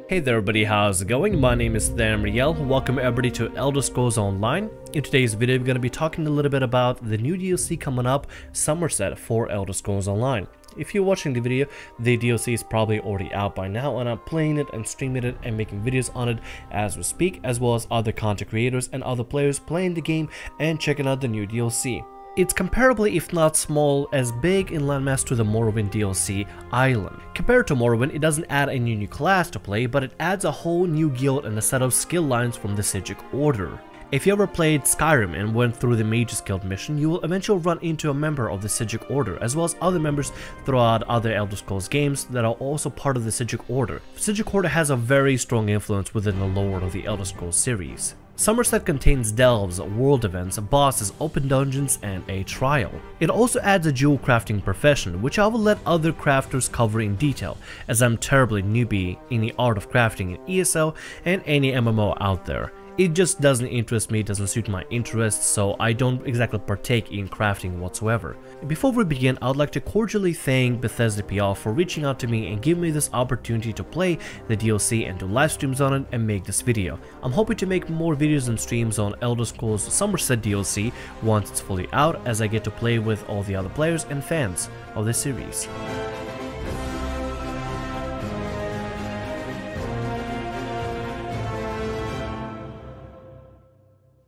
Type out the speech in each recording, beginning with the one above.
Hey there everybody, how's it going? My name is Aldmeri. Welcome everybody to Elder Scrolls Online. In today's video we're going to be talking a little bit about the new DLC coming up, Summerset for Elder Scrolls Online. If you're watching the video, the DLC is probably already out by now, and I'm playing it and streaming it and making videos on it as we speak, as well as other content creators and other players playing the game and checking out the new DLC. It's comparably, if not small, as big in landmass to the Morrowind DLC Island. Compared to Morrowind, it doesn't add any new class to play, but it adds a whole new guild and a set of skill lines from the Psijic Order. If you ever played Skyrim and went through the Mage's Guild mission, you will eventually run into a member of the Psijic Order, as well as other members throughout other Elder Scrolls games that are also part of the Psijic Order. Psijic Order has a very strong influence within the lore of the Elder Scrolls series. Summerset contains delves, world events, bosses, open dungeons, and a trial. It also adds a jewel crafting profession, which I will let other crafters cover in detail, as I'm terribly newbie in the art of crafting in ESO and any MMO out there. It just doesn't interest me, doesn't suit my interests, so I don't exactly partake in crafting whatsoever. Before we begin, I would like to cordially thank Bethesda PR for reaching out to me and giving me this opportunity to play the DLC and do live streams on it and make this video. I'm hoping to make more videos and streams on Elder Scrolls Summerset DLC once it's fully out, as I get to play with all the other players and fans of the series.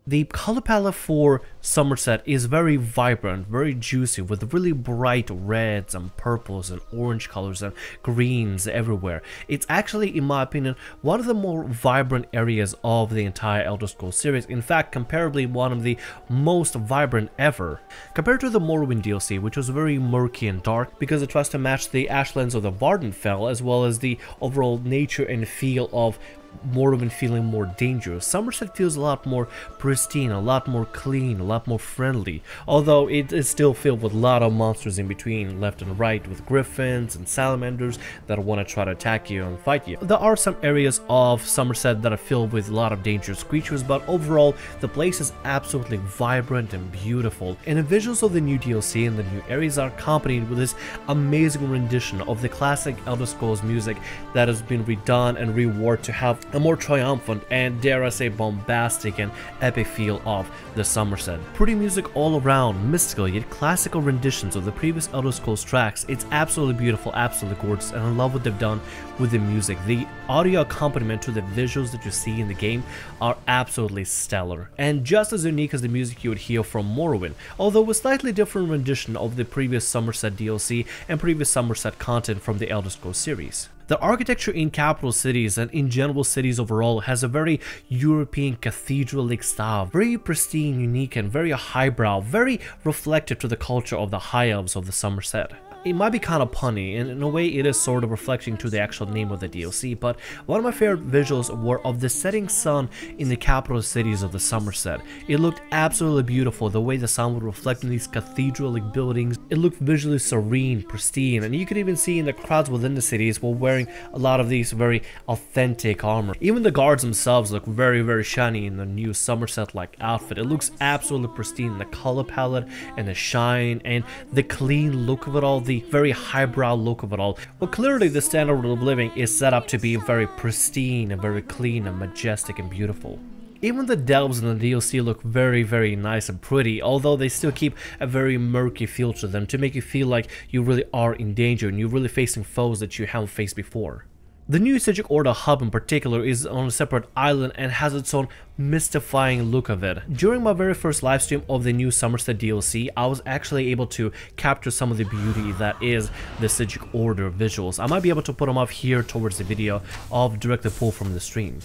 The color palette for Summerset is very vibrant, very juicy, with really bright reds and purples and orange colors and greens everywhere. It's actually, in my opinion, one of the more vibrant areas of the entire Elder Scrolls series. In fact, comparably one of the most vibrant ever. Compared to the Morrowind DLC, which was very murky and dark because it tries to match the ashlands of the Vardenfell, as well as the overall nature and feel of Morrowind feeling more dangerous. Summerset feels a lot more pristine, a lot more clean, a lot more friendly, although it is still filled with a lot of monsters in between, left and right, with griffins and salamanders that want to try to attack you and fight you. There are some areas of Summerset that are filled with a lot of dangerous creatures, but overall the place is absolutely vibrant and beautiful, and the visuals of the new DLC and the new areas are accompanied with this amazing rendition of the classic Elder Scrolls music that has been redone and reworked to have a more triumphant and, dare I say, bombastic and epic feel of the Summerset. Pretty music all around, mystical yet classical renditions of the previous Elder Scrolls tracks. It's absolutely beautiful, absolutely gorgeous, and I love what they've done with the music. The audio accompaniment to the visuals that you see in the game are absolutely stellar, and just as unique as the music you would hear from Morrowind, although a slightly different rendition of the previous Summerset DLC and previous Summerset content from the Elder Scrolls series. The architecture in capital cities and in general cities overall has a very European cathedral-like style, very pristine, unique, and very highbrow, very reflective to the culture of the High Elves of the Summerset. It might be kind of punny, and in a way it is sort of reflecting to the actual name of the DLC, but one of my favorite visuals were of the setting sun in the capital cities of the Summerset. It looked absolutely beautiful, the way the sun would reflect in these cathedral-like buildings. It looked visually serene, pristine, and you could even see in the crowds within the cities were wearing a lot of these very authentic armor. Even the guards themselves look very, very shiny in the new Summerset-like outfit. It looks absolutely pristine, the color palette and the shine and the clean look of it all, the very highbrow look of it all. Well, clearly the standard of living is set up to be very pristine and very clean and majestic and beautiful. Even the delves in the DLC look very, very nice and pretty, although they still keep a very murky feel to them to make you feel like you really are in danger and you're really facing foes that you haven't faced before. The new Psijic Order hub in particular is on a separate island and has its own mystifying look of it. During my very first livestream of the new Summerset DLC, I was actually able to capture some of the beauty that is the Psijic Order visuals. I might be able to put them up here towards the video of directly pull from the stream.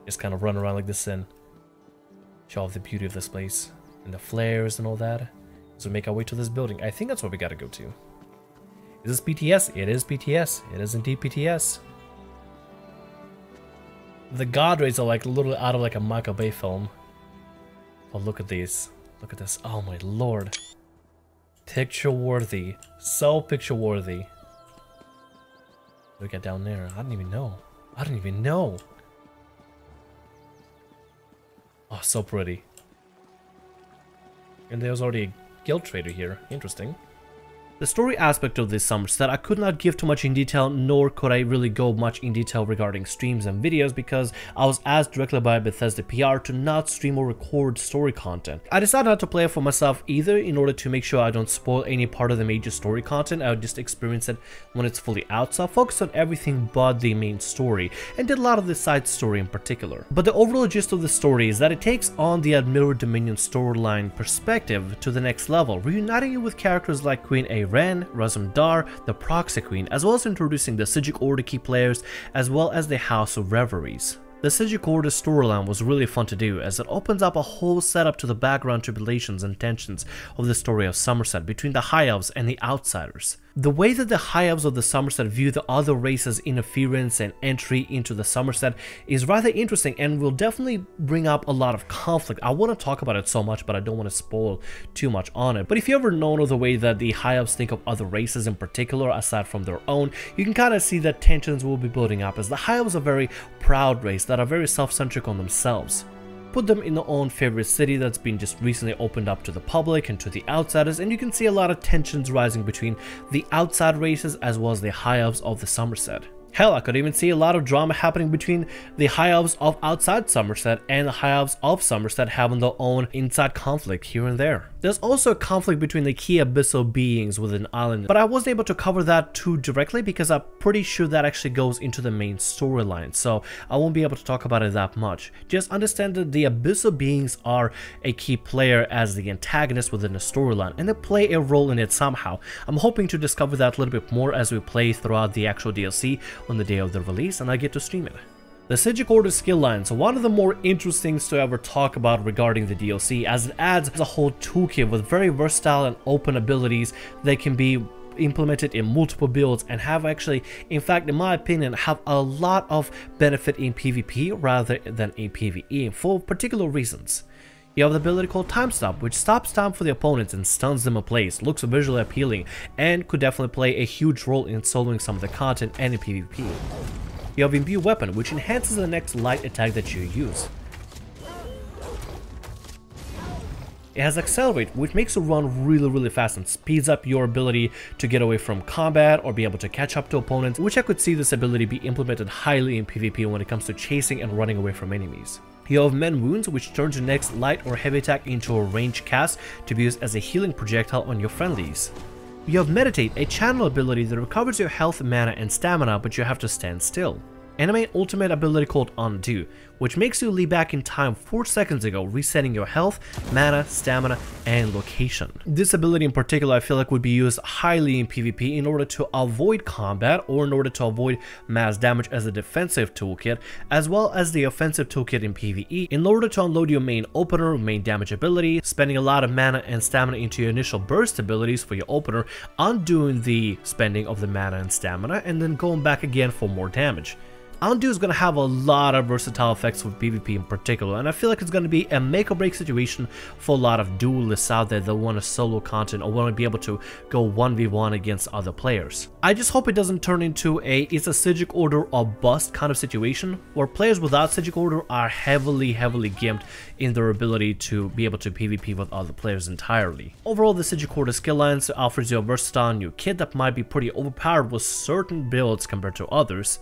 Just kind of run around like this and show off the beauty of this place and the flares and all that. So we make our way to this building. I think that's where we gotta go to. Is this BTS? It is BTS. It is indeed BTS. The god rays are like a little out of like a Michael Bay film. Oh, look at these. Look at this. Oh my lord. Picture worthy. So picture worthy. What do we got down there? I don't even know. I don't even know. Oh, so pretty. And there's already a guild trader here. Interesting. The story aspect of this Summerset I could not give too much in detail, nor could I really go much in detail regarding streams and videos because I was asked directly by Bethesda PR to not stream or record story content. I decided not to play it for myself either in order to make sure I don't spoil any part of the major story content. I would just experience it when it's fully out, so I focused on everything but the main story and did a lot of the side story in particular. But the overall gist of the story is that it takes on the Aldmeri Dominion storyline perspective to the next level, reuniting it with characters like Queen Aren, Razumdar, the Proxy Queen, as well as introducing the Psijic Order key players, as well as the House of Reveries. The Psijic Order storyline was really fun to do, as it opens up a whole setup to the background tribulations and tensions of the story of Summerset between the High Elves and the Outsiders. The way that the High Elves of the Summerset view the other races' interference and entry into the Summerset is rather interesting and will definitely bring up a lot of conflict. I want to talk about it so much, but I don't want to spoil too much on it. But if you ever known of the way that the High Elves think of other races in particular, aside from their own, you can kind of see that tensions will be building up, as the High Elves are a very proud race that are very self-centric on themselves. Put them in their own favorite city that's been just recently opened up to the public and to the outsiders, and you can see a lot of tensions rising between the outside races as well as the High Elves of the Summerset. Hell, I could even see a lot of drama happening between the High Elves of outside Summerset and the High Elves of Summerset having their own inside conflict here and there. There's also a conflict between the key abyssal beings within Island, but I wasn't able to cover that too directly because I'm pretty sure that actually goes into the main storyline, so I won't be able to talk about it that much. Just understand that the abyssal beings are a key player as the antagonist within the storyline, and they play a role in it somehow. I'm hoping to discover that a little bit more as we play throughout the actual DLC on the day of the release and I get to stream it. The Psijic Order skill line is one of the more interesting things to ever talk about regarding the DLC, as it adds a whole toolkit with very versatile and open abilities that can be implemented in multiple builds and have actually, in fact, in my opinion, have a lot of benefit in PvP rather than in PvE for particular reasons. You have the ability called Time Stop, which stops time for the opponents and stuns them in place, looks visually appealing, and could definitely play a huge role in soloing some of the content and in PvP. You have Imbue Weapon, which enhances the next light attack that you use. It has Accelerate, which makes you run really fast and speeds up your ability to get away from combat or be able to catch up to opponents, which I could see this ability be implemented highly in PvP when it comes to chasing and running away from enemies. You have Mend Wounds, which turns your next light or heavy attack into a ranged cast to be used as a healing projectile on your friendlies. You have Meditate, a channel ability that recovers your health, mana, and stamina, but you have to stand still. And an ultimate ability called Undo, which makes you leap back in time 4 seconds ago, resetting your health, mana, stamina, and location. This ability in particular I feel like would be used highly in PvP in order to avoid combat or in order to avoid mass damage as a defensive toolkit, as well as the offensive toolkit in PvE in order to unload your main opener, main damage ability, spending a lot of mana and stamina into your initial burst abilities for your opener, undoing the spending of the mana and stamina, and then going back again for more damage. Undo is going to have a lot of versatile effects for PvP in particular, and I feel like it's going to be a make or break situation for a lot of duelists out there that want to solo content or want to be able to go 1v1 against other players. I just hope it doesn't turn into it's a Psijic Order or bust kind of situation, where players without Psijic Order are heavily gimped in their ability to be able to PvP with other players entirely. Overall, the Psijic Order skill lines offers you a versatile new kit that might be pretty overpowered with certain builds compared to others.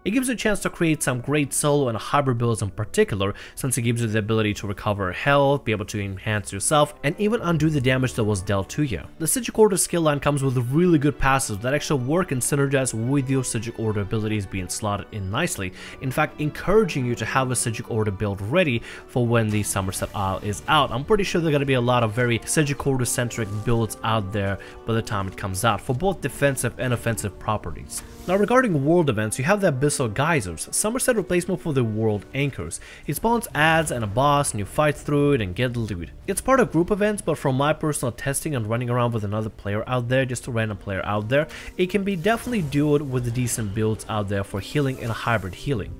It gives you a chance to create some great solo and hybrid builds in particular, since it gives you the ability to recover health, be able to enhance yourself, and even undo the damage that was dealt to you. The Psijic Order skill line comes with really good passives that actually work and synergize with your Psijic Order abilities being slotted in nicely, in fact encouraging you to have a Psijic Order build ready for when the Summerset Isle is out. I'm pretty sure there are going to be a lot of very Psijic Order centric builds out there by the time it comes out for both defensive and offensive properties. Now regarding world events, you have the Abyssal Geysers, Summerset replacement for the World Anchors. It spawns ads and a boss and you fight through it and get the loot. It's part of group events, but from my personal testing and running around with another player out there, just a random player out there, it can be definitely duoed with decent builds out there for healing and hybrid healing.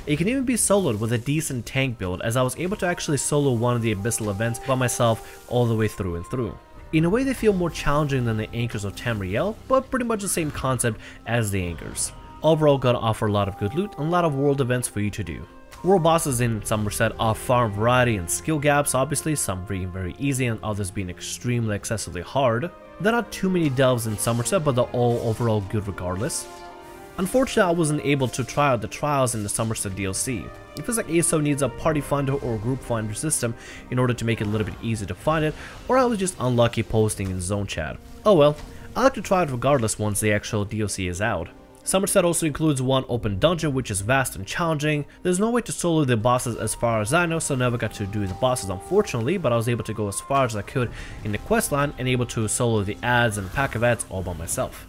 It can even be soloed with a decent tank build, as I was able to actually solo one of the Abyssal events by myself all the way through and through. In a way, they feel more challenging than the Anchors of Tamriel, but pretty much the same concept as the Anchors. Overall, gonna offer a lot of good loot and a lot of world events for you to do. World bosses in Summerset are far in variety and skill gaps, obviously, some being very easy and others being extremely excessively hard. There are not too many delves in Summerset, but they're all overall good regardless. Unfortunately, I wasn't able to try out the trials in the Summerset DLC. It feels like ESO needs a party finder or group finder system in order to make it a little bit easier to find it, or I was just unlucky posting in zone chat. Oh well, I like to try it regardless once the actual DLC is out. Summerset also includes one open dungeon which is vast and challenging. There's no way to solo the bosses as far as I know, so I never got to do the bosses unfortunately, but I was able to go as far as I could in the questline and able to solo the ads and pack of ads all by myself.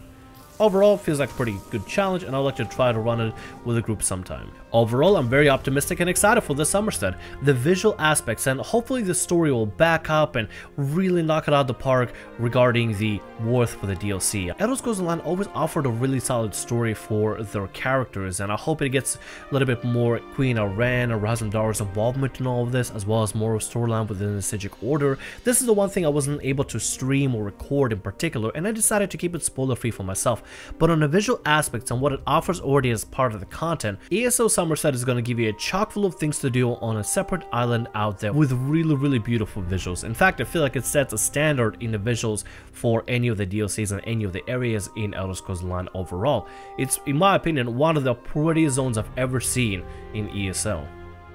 Overall, it feels like a pretty good challenge, and I'd like to try to run it with a group sometime. Overall, I'm very optimistic and excited for this Summerset. The visual aspects and hopefully the story will back up and really knock it out of the park regarding the worth for the DLC. Elder Scrolls Online always offered a really solid story for their characters, and I hope it gets a little bit more Queen Aran or Razandar's involvement in all of this, as well as more storyline within the Psijic Order. This is the one thing I wasn't able to stream or record in particular, and I decided to keep it spoiler free for myself. But on the visual aspects and what it offers already as part of the content, ESO Summerset is going to give you a chock full of things to do on a separate island out there with really beautiful visuals. In fact, I feel like it sets a standard in the visuals for any of the DLCs and any of the areas in Elder Scrolls Online overall. It's, in my opinion, one of the prettiest zones I've ever seen in ESO.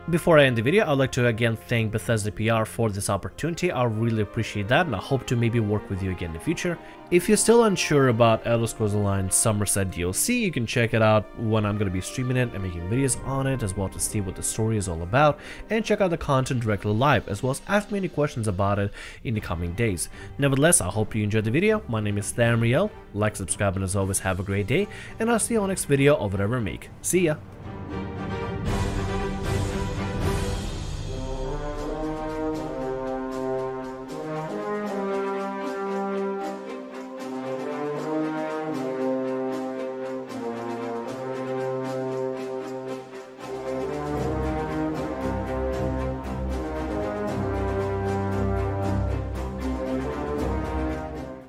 Before I end the video, I'd like to again thank Bethesda PR for this opportunity. I really appreciate that, and I hope to maybe work with you again in the future. If you're still unsure about Elder Scrolls Online Summerset DLC, you can check it out when I'm going to be streaming it and making videos on it, as well to see what the story is all about, and check out the content directly live, as well as ask me any questions about it in the coming days. Nevertheless, I hope you enjoyed the video. My name is Aldmeri. Like, subscribe, and as always, have a great day, and I'll see you on the next video of whatever I make. See ya!